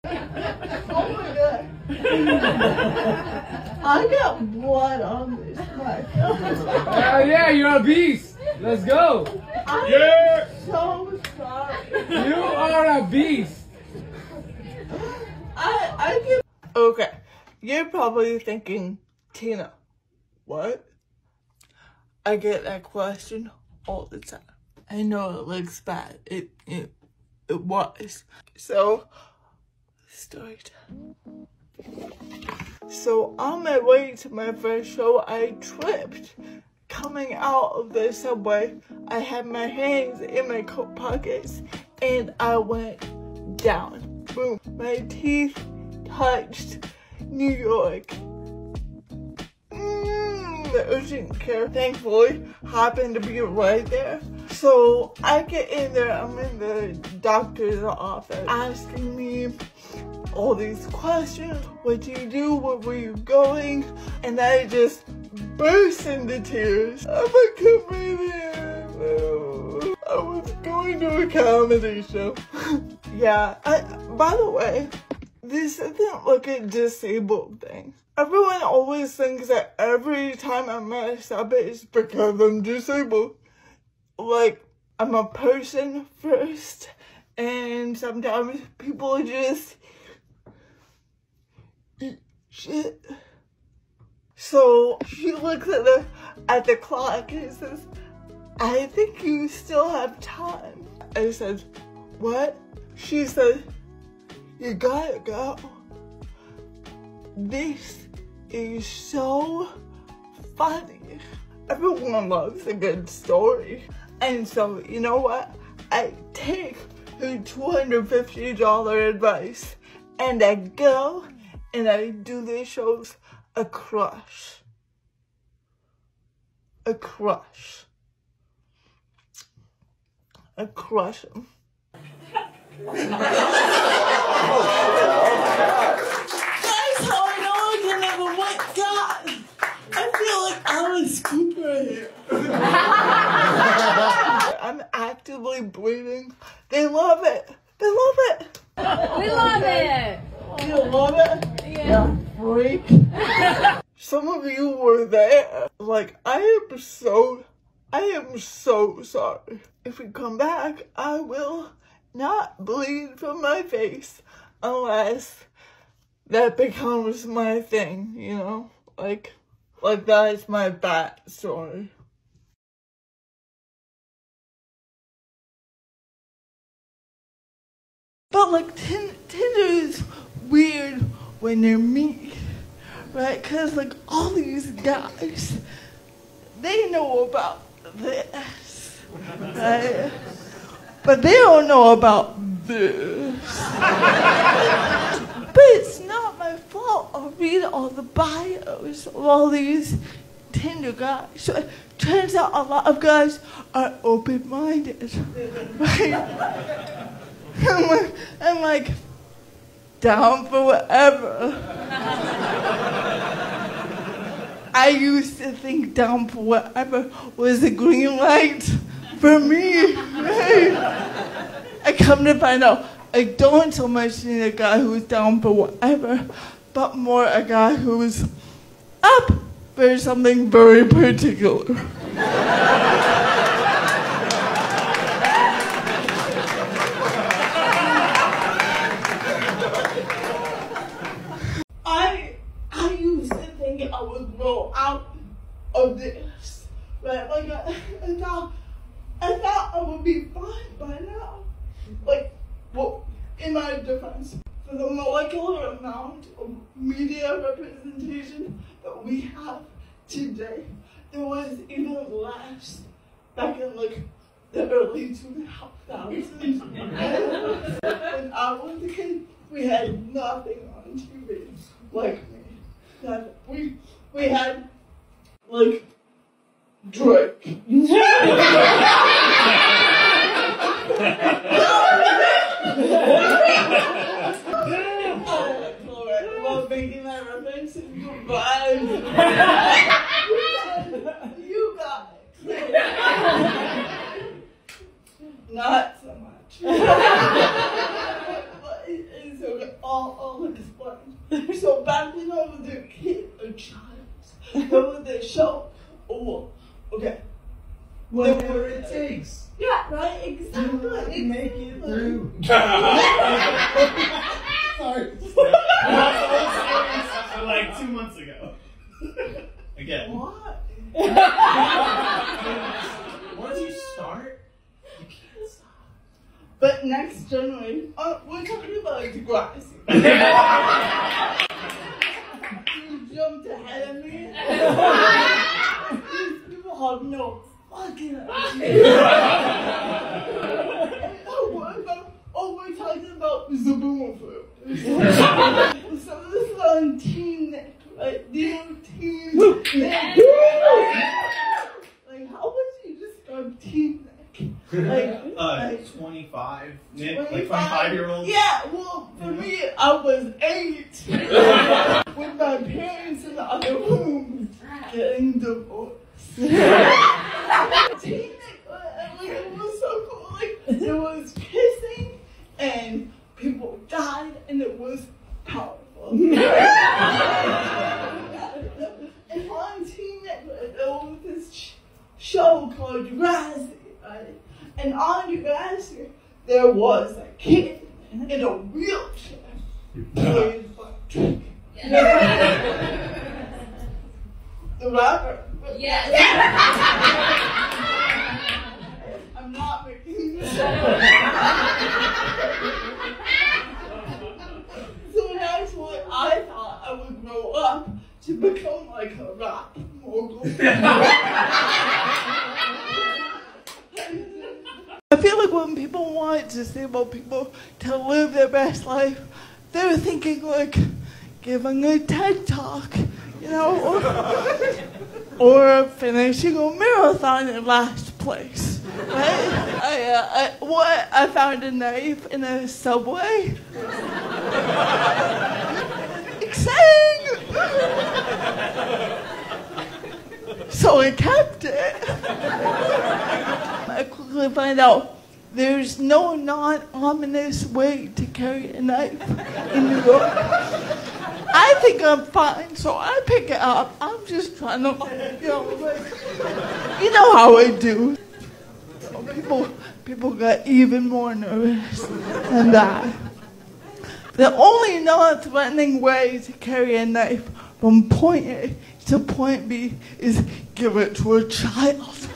Oh my god. I got blood on this mic. Oh yeah, you're a beast. Let's go. I'm so sorry. You are a beast. I can. Okay, you're probably thinking, Tina, what? I get that question all the time. I know it looks bad. It was. So, story time. So on my way to my first show, I tripped. Coming out of the subway, I had my hands in my coat pockets and I went down. Boom. My teeth touched New York. The urgent care, thankfully, happened to be right there. So I get in there, I'm in the doctor's office asking me all these questions. What do you do? Where were you going? And I just burst into tears. I'm a comedian. I was going to a comedy show. Yeah, by the way, this isn't like a disabled thing. Everyone always thinks that every time I mess up, it's because I'm disabled. Like, I'm a person first, and sometimes people just eat shit. So she looks at the clock and says, I think you still have time. I said, what? She said, you gotta go. This is so funny. Everyone loves a good story. And so, you know what? I take her $250 advice and I go and I do these shows a crush. A crush. I crush them. That's how I know I can never went. God, I feel like Alice Cooper here. I'm actively bleeding. They love it. They love it. We love it. You love it? Yeah. Freak. Some of you were there. Like, I am so sorry. If we come back, I will not bleed from my face unless that becomes my thing, you know? Like that is my backstory. But like Tinder is weird when they're me, right? Cause like all these guys, they know about this, right? But they don't know about this. But it's not my fault. I'll read all the bios of all these Tinder guys. So it turns out a lot of guys are open-minded, right? I'm like, down for whatever. I used to think down for whatever was a green light for me, right? I come to find out I don't so much need a guy who's down for whatever, but more a guy who's up for something very particular. I used to think I would grow out of this, right? Like I thought I would be fine by now. Like, well, in my defense, for the molecular amount of media representation that we have today, there was even less back in like the early 2000s. When I was a kid, we had nothing on TV like me. That we had like Drake. I love making that reference. Goodbye. You got it. Not so much. But it's okay. I'll explain. So back when I was a child, there was a show. Oh, okay. Whatever it takes. Yeah, right, exactly. Make it through. Sorry. Like 2 months ago. Again. What? Once you start, you can't stop. But next generation, we're talking about Degrassi. You jumped ahead of me. These people have no fucking idea. We're talking about the boomer fruit. So this is on Teen Nick, right? Do you know Teen Nick? Like, how would you describe Teen Nick? Like 25. Nick, like 25-year-old. Yeah, well, for me, I was 8 with my parents in the other room getting divorced. Teen Nick, it was so cool. Like, there was kissing and people died, and it was powerful. And on Teen Nick, there was this show called Degrassi, right? And on Degrassi, there was a kid in a wheelchair. The rapper. Yes. I'm not making this up. So that's what I thought I would grow up to become like a rap mogul. I feel like when people want disabled people to live their best life, they're thinking like giving a TED Talk, you know, or finishing a marathon in last place, right? I found a knife in a subway. Exciting! So I kept it. I quickly find out there's no non-ominous way to carry a knife in New York. I think I'm fine, so I pick it up. I'm just trying to, you know how I do. People got even more nervous than that. The only non-threatening way to carry a knife from point A to point B is give it to a child.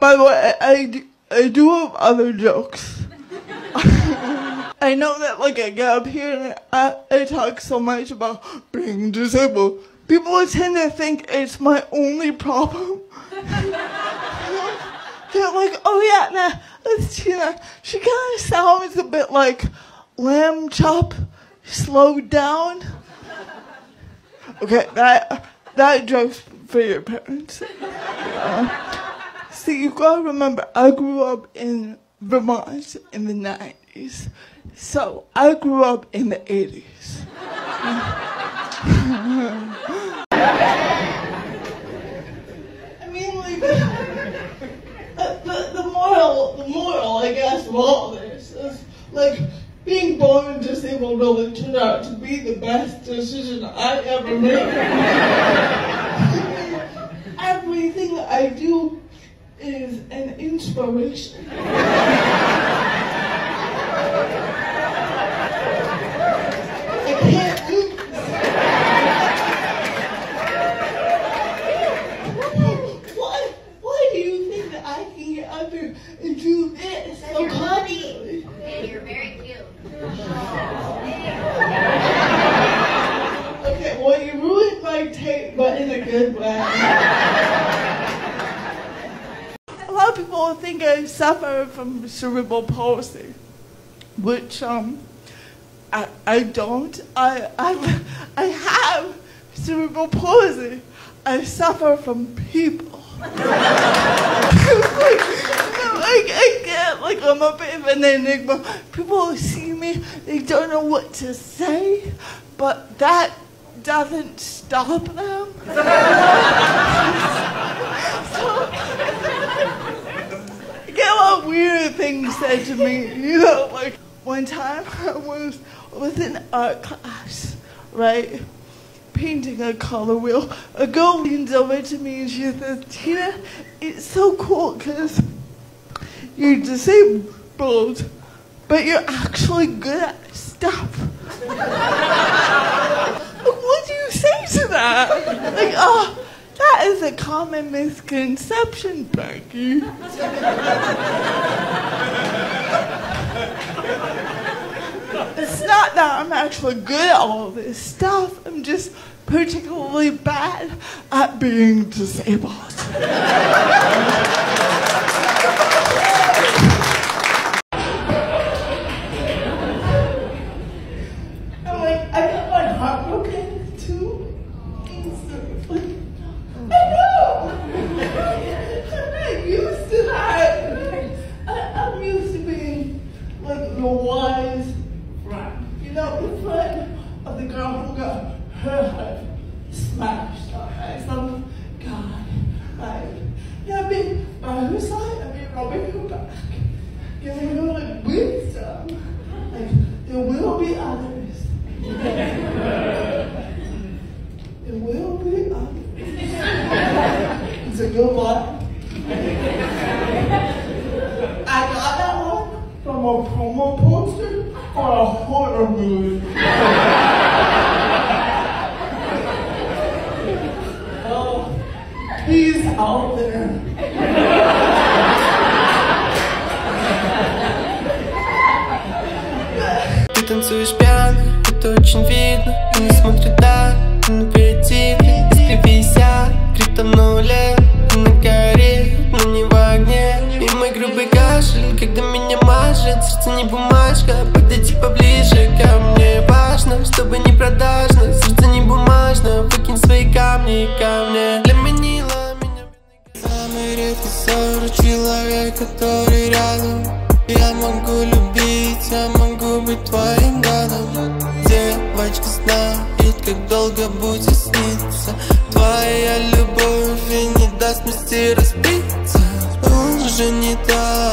By the way, I do have other jokes. I know that like I get up here and I talk so much about being disabled. People tend to think it's my only problem. They're like, oh yeah, nah, that's Tina. She kind of sounds a bit like lamb chop slowed down. Okay, that joke's for your parents. See, you gotta remember, I grew up in Vermont in the 90s. So, I grew up in the 80s. I mean, like, the moral, I guess, of all this is, like, being born disabled really turned out to be the best decision I ever made. Everything I do is an inspiration. I can't lose. Why do you think that I can get up here and do this so confidently? And you're very cute. Okay, well, you ruined my tape, but in a good way. A lot of people think I suffer from cerebral palsy, which I don't. I have cerebral palsy. I suffer from people. I get like I'm a bit of an enigma. People see me, they don't know what to say, but that doesn't stop them. weird things said to me. You know, like one time I was in art class, right? Painting a color wheel. A girl leans over to me and she says, Tina, it's so cool because you're disabled, but you're actually good at stuff. What do you say to that? Like, oh, that is a common misconception, Becky. It's not that I'm actually good at all this stuff. I'm just particularly bad at being disabled. I'm like, I got my heart broken too. I know. I'm not used to that. I'm used to being like the wise friend. You know, the friend of the girl who got her head smashed by some guy. Like, yeah, I've been by her side, I've been rubbing her back, giving her like wisdom. Like, there will be others. There will be others. It's a good one. I got that one from a promo poster for a horror movie. Oh, he's out there. Ты танцуешь пьяно, это очень видно. Они смотрят, да, на аперитив. Искривися, криптом на нуле. На горе, но не в огне. И мой грубый кашель, когда меня мажет. Сердце не бумажка, подойди поближе ко мне. Важно, чтобы не продажно. Сердце не бумажно, выкинь свои камни ко мне. Для манила меня самый редкий ссор. Человек, который рядом. Я могу любить, я могу быть твоим гадом. Девочка знает, как долго будет сниться. Твоя любовь и не даст вместе разбиться. Он же не так.